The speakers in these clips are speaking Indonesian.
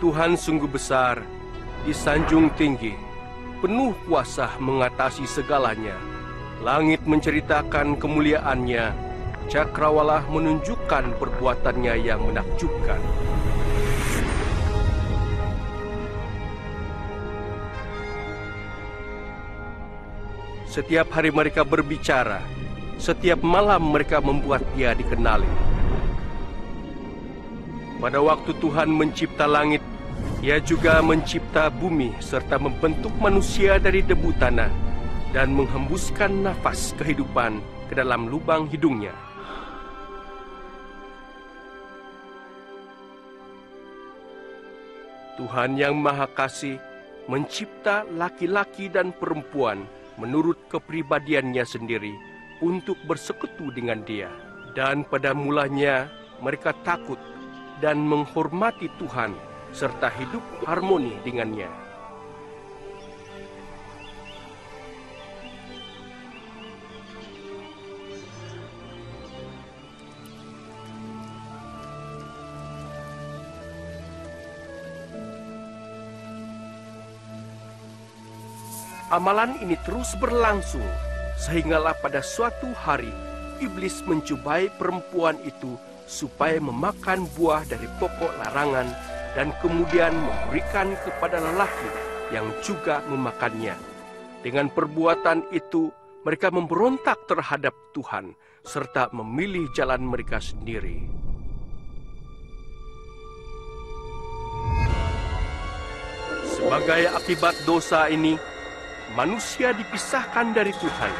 Tuhan sungguh besar, disanjung tinggi, penuh kuasa mengatasi segalanya. Langit menceritakan kemuliaannya, cakrawala menunjukkan perbuatannya yang menakjubkan. Setiap hari mereka berbicara, setiap malam mereka membuat dia dikenali. Pada waktu Tuhan mencipta langit, Ia juga mencipta bumi serta membentuk manusia dari debu tanah dan menghembuskan nafas kehidupan ke dalam lubang hidungnya. Tuhan yang Maha Kasih mencipta laki-laki dan perempuan menurut kepribadiannya sendiri untuk bersekutu dengan Dia. Dan pada mulanya mereka takut dan menghormati Tuhan serta hidup harmoni dengannya. Amalan ini terus berlangsung, sehinggalah pada suatu hari iblis mencobai perempuan itu supaya memakan buah dari pokok larangan dan kemudian memberikan kepada lelaki yang juga memakannya. Dengan perbuatan itu, mereka memberontak terhadap Tuhan serta memilih jalan mereka sendiri. Sebagai akibat dosa ini, manusia dipisahkan dari Tuhan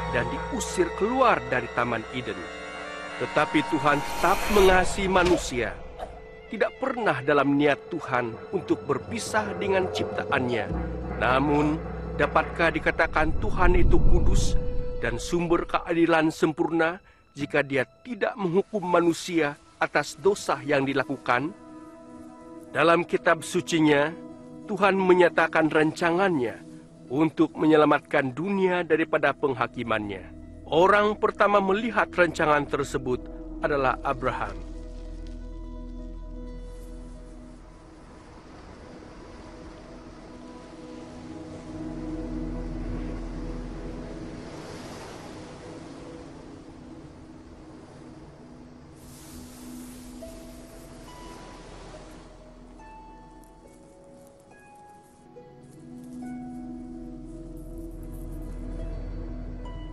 dan diusir keluar dari Taman Eden. Tetapi Tuhan tetap mengasihi manusia. Tidak pernah dalam niat Tuhan untuk berpisah dengan ciptaannya. Namun, dapatkah dikatakan Tuhan itu kudus dan sumber keadilan sempurna jika Dia tidak menghukum manusia atas dosa yang dilakukan? Dalam kitab sucinya, Tuhan menyatakan rancangannya untuk menyelamatkan dunia daripada penghakimannya. Orang pertama melihat rancangan tersebut adalah Abraham.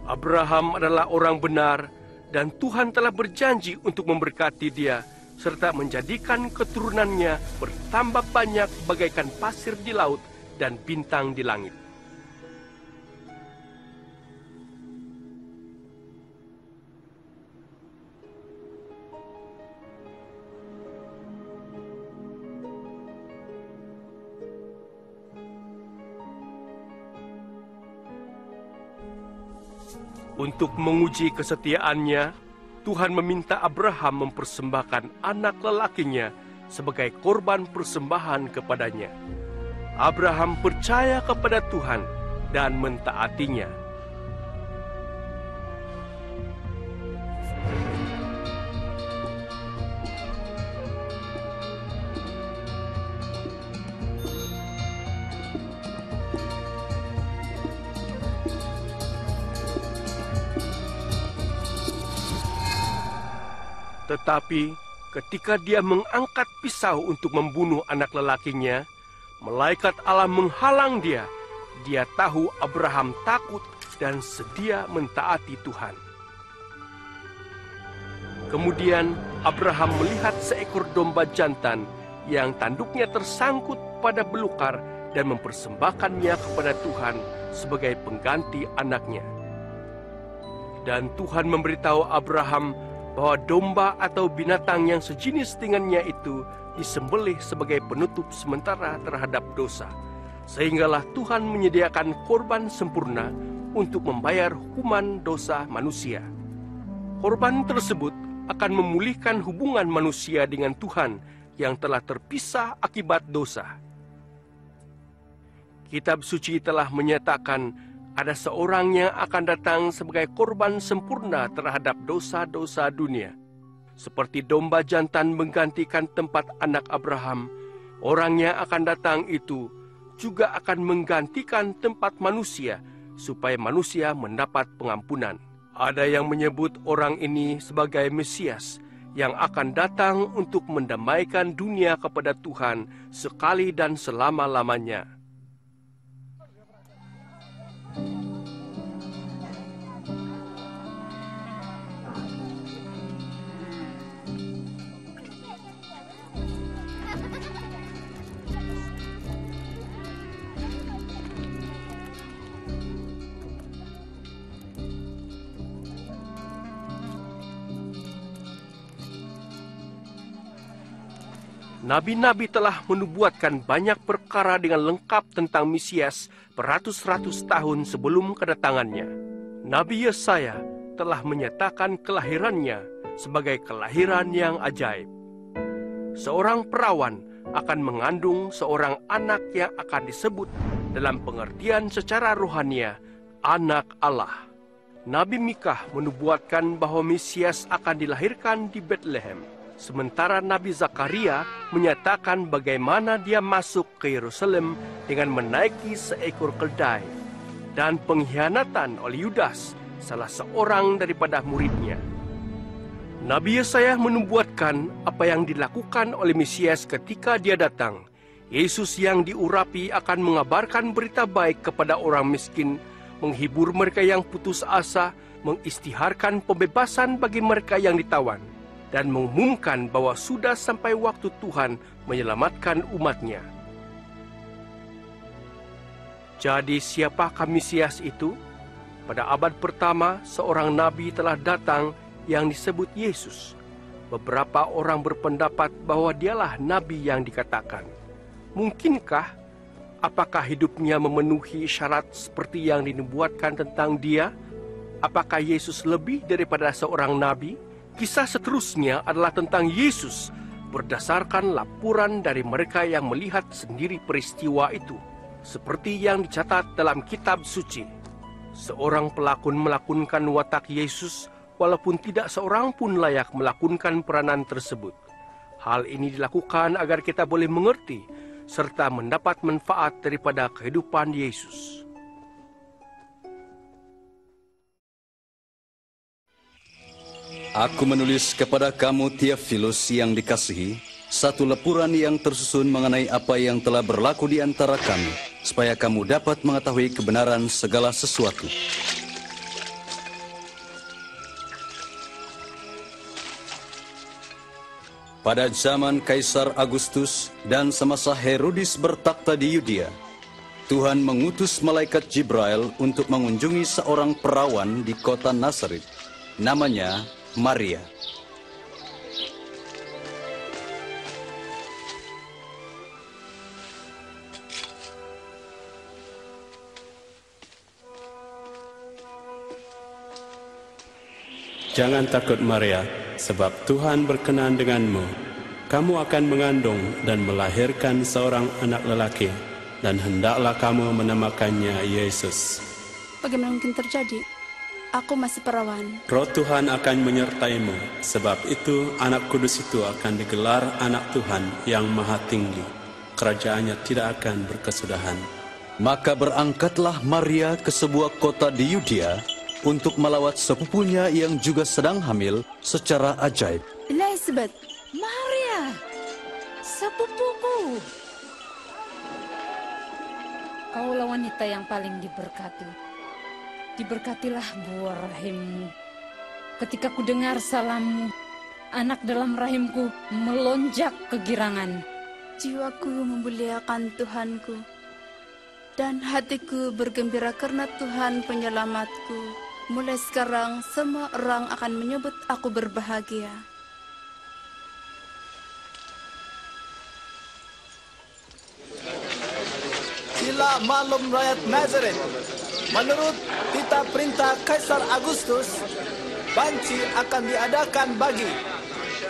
Abraham adalah orang benar dan Tuhan telah berjanji untuk memberkati dia serta menjadikan keturunannya bertambah banyak bagaikan pasir di laut dan bintang di langit. Untuk menguji kesetiaannya, Tuhan meminta Abraham mempersembahkan anak lelakinya sebagai korban persembahan kepadanya. Abraham percaya kepada Tuhan dan mentaatinya. Tetapi ketika dia mengangkat pisau untuk membunuh anak lelakinya, malaikat Allah menghalang dia. Dia tahu Abraham takut dan sedia mentaati Tuhan. Kemudian Abraham melihat seekor domba jantan yang tanduknya tersangkut pada belukar dan mempersembahkannya kepada Tuhan sebagai pengganti anaknya. Dan Tuhan memberitahu Abraham bahwa domba atau binatang yang sejenis dengannya itu disembelih sebagai penutup sementara terhadap dosa. Sehinggalah Tuhan menyediakan korban sempurna untuk membayar hukuman dosa manusia. Korban tersebut akan memulihkan hubungan manusia dengan Tuhan yang telah terpisah akibat dosa. Kitab suci telah menyatakan ada seorang yang akan datang sebagai korban sempurna terhadap dosa-dosa dunia. Seperti domba jantan menggantikan tempat anak Abraham, Orang yang akan datang itu juga akan menggantikan tempat manusia, supaya manusia mendapat pengampunan. Ada yang menyebut orang ini sebagai Mesias, yang akan datang untuk mendamaikan dunia kepada Tuhan sekali dan selama-lamanya. Nabi-nabi telah menubuatkan banyak perkara dengan lengkap tentang Mesias beratus-ratus tahun sebelum kedatangannya. Nabi Yesaya telah menyatakan kelahirannya sebagai kelahiran yang ajaib. Seorang perawan akan mengandung seorang anak yang akan disebut dalam pengertian secara rohania, anak Allah. Nabi Mikah menubuatkan bahwa Mesias akan dilahirkan di Bethlehem. Sementara Nabi Zakaria menyatakan bagaimana dia masuk ke Yerusalem dengan menaiki seekor keldai dan pengkhianatan oleh Yudas, salah seorang daripada muridnya. Nabi Yesaya menubuatkan apa yang dilakukan oleh Mesias ketika dia datang. Yesus yang diurapi akan mengabarkan berita baik kepada orang miskin, menghibur mereka yang putus asa, mengistiharkan pembebasan bagi mereka yang ditawan, dan mengumumkan bahwa sudah sampai waktu Tuhan menyelamatkan umatnya. Jadi siapakah Mesias itu? Pada abad pertama, seorang nabi telah datang yang disebut Yesus. Beberapa orang berpendapat bahwa dialah nabi yang dikatakan. Mungkinkah? Apakah hidupnya memenuhi syarat seperti yang dinubuatkan tentang dia? Apakah Yesus lebih daripada seorang nabi? Kisah seterusnya adalah tentang Yesus berdasarkan laporan dari mereka yang melihat sendiri peristiwa itu. Seperti yang dicatat dalam kitab suci. Seorang pelakon melakonkan watak Yesus walaupun tidak seorang pun layak melakonkan peranan tersebut. Hal ini dilakukan agar kita boleh mengerti serta mendapat manfaat daripada kehidupan Yesus. Aku menulis kepada kamu Theophilus yang dikasihi, satu lepuran yang tersusun mengenai apa yang telah berlaku di antara kami, supaya kamu dapat mengetahui kebenaran segala sesuatu. Pada zaman Kaisar Agustus dan semasa Herodes bertakhta di Yudea, Tuhan mengutus malaikat Jibril untuk mengunjungi seorang perawan di kota Nazaret, namanya Maria. Jangan takut Maria, sebab Tuhan berkenan denganmu. Kamu akan mengandung dan melahirkan seorang anak lelaki, dan hendaklah kamu menamakannya Yesus. Bagaimana mungkin terjadi? Aku masih perawan. Roh Tuhan akan menyertaimu, sebab itu anak kudus itu akan digelar anak Tuhan yang maha tinggi. Kerajaannya tidak akan berkesudahan. Maka berangkatlah Maria ke sebuah kota di Yudea untuk melawat sepupunya yang juga sedang hamil secara ajaib. Elizabeth, Maria, sepupuku. Kaulah wanita yang paling diberkati. Diberkatilah buah rahimmu. Ketika ku dengar salammu, anak dalam rahimku melonjak kegirangan. jiwaku memuliakan Tuhanku, dan hatiku bergembira karena Tuhan penyelamatku. Mulai sekarang semua orang akan menyebut aku berbahagia. Sila maklum rakyat Nazaret, menurut titah perintah Kaisar Agustus, banci akan diadakan bagi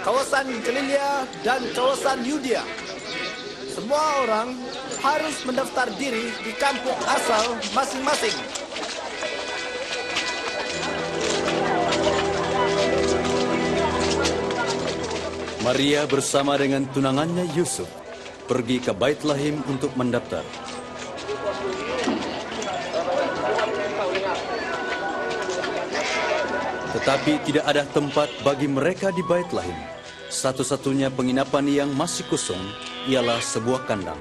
kawasan Galilea dan kawasan Yudea. Semua orang harus mendaftar diri di kampung asal masing-masing. Maria bersama dengan tunangannya Yusuf pergi ke Bait Lahim untuk mendaftar. Tetapi tidak ada tempat bagi mereka di Bait Lahim. Satu-satunya penginapan yang masih kosong ialah sebuah kandang.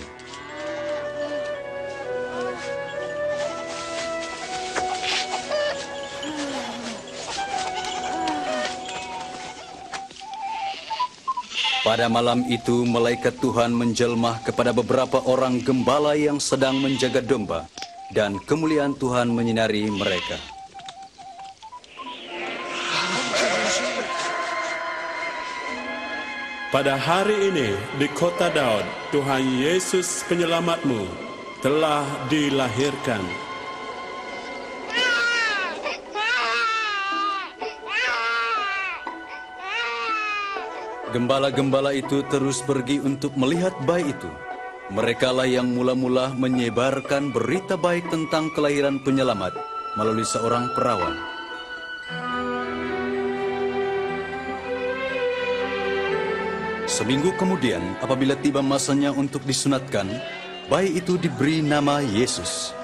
Pada malam itu, malaikat Tuhan menjelma kepada beberapa orang gembala yang sedang menjaga domba, dan kemuliaan Tuhan menyinari mereka. Pada hari ini di kota Daud, Tuhan Yesus penyelamatmu telah dilahirkan. Gembala-gembala itu terus pergi untuk melihat bayi itu. Merekalah yang mula-mula menyebarkan berita baik tentang kelahiran penyelamat melalui seorang perawan. Seminggu kemudian, apabila tiba masanya untuk disunatkan, bayi itu diberi nama Yesus.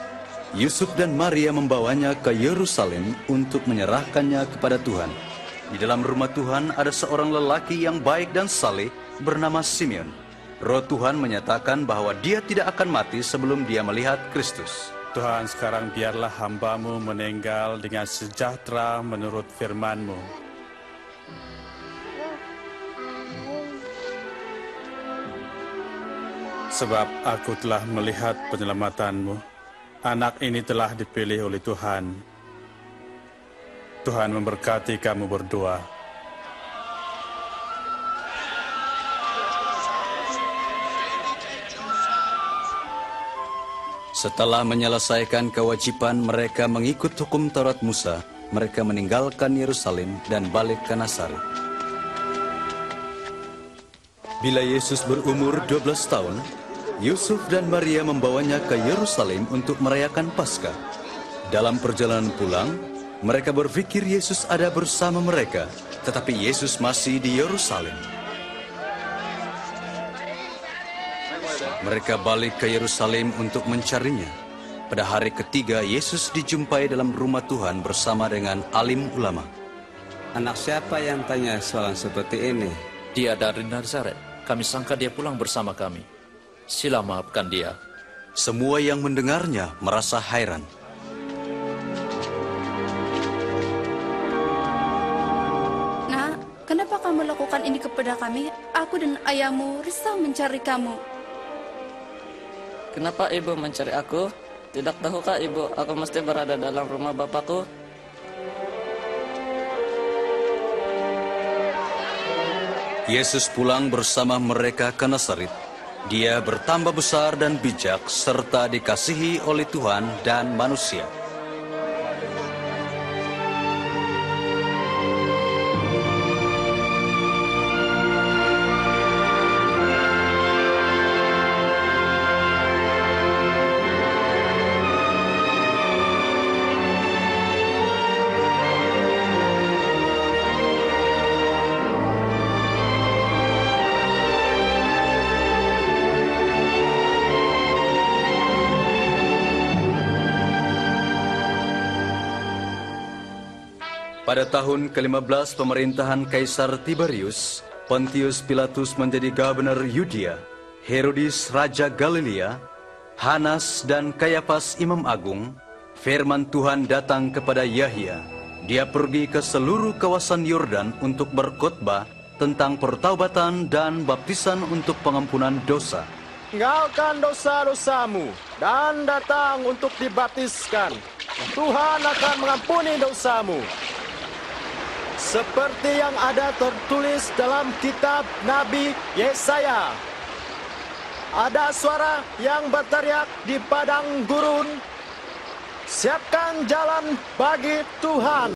Yusuf dan Maria membawanya ke Yerusalem untuk menyerahkannya kepada Tuhan. Di dalam rumah Tuhan ada seorang lelaki yang baik dan saleh bernama Simeon. Roh Tuhan menyatakan bahwa dia tidak akan mati sebelum dia melihat Kristus. Tuhan, sekarang biarlah hamba-Mu meninggal dengan sejahtera menurut firman-Mu. Sebab aku telah melihat penyelamatan-Mu. Anak ini telah dipilih oleh Tuhan. Tuhan memberkati kamu berdua. Setelah menyelesaikan kewajiban mereka mengikut hukum Taurat Musa, mereka meninggalkan Yerusalem dan balik ke Nazaret. Bila Yesus berumur 12 tahun, Yusuf dan Maria membawanya ke Yerusalem untuk merayakan Paskah. Dalam perjalanan pulang, mereka berpikir Yesus ada bersama mereka, tetapi Yesus masih di Yerusalem. Mereka balik ke Yerusalem untuk mencarinya. Pada hari ketiga, Yesus dijumpai dalam rumah Tuhan bersama dengan alim ulama. Anak siapa yang tanya soal seperti ini? Dia dari Nazaret. Kami sangka dia pulang bersama kami. Sila maafkan dia. Semua yang mendengarnya merasa heran. Kenapa kamu lakukan ini kepada kami? Aku dan ayahmu risau mencari kamu. Kenapa ibu mencari aku? Tidak tahukah ibu, aku mesti berada dalam rumah bapakku? Yesus pulang bersama mereka ke Nazaret. Dia bertambah besar dan bijak, serta dikasihi oleh Tuhan dan manusia. Pada tahun ke-15 pemerintahan Kaisar Tiberius, Pontius Pilatus menjadi gubernur Yudea, Herodes Raja Galilea, Hanas dan Kayafas Imam Agung. Firman Tuhan datang kepada Yahya. Dia pergi ke seluruh kawasan Yordan untuk berkhotbah tentang pertaubatan dan baptisan untuk pengampunan dosa. Tinggalkan dosa-dosamu dan datang untuk dibaptiskan. Tuhan akan mengampuni dosamu. Seperti yang ada tertulis dalam kitab Nabi Yesaya. Ada suara yang berteriak di padang gurun, siapkan jalan bagi Tuhan.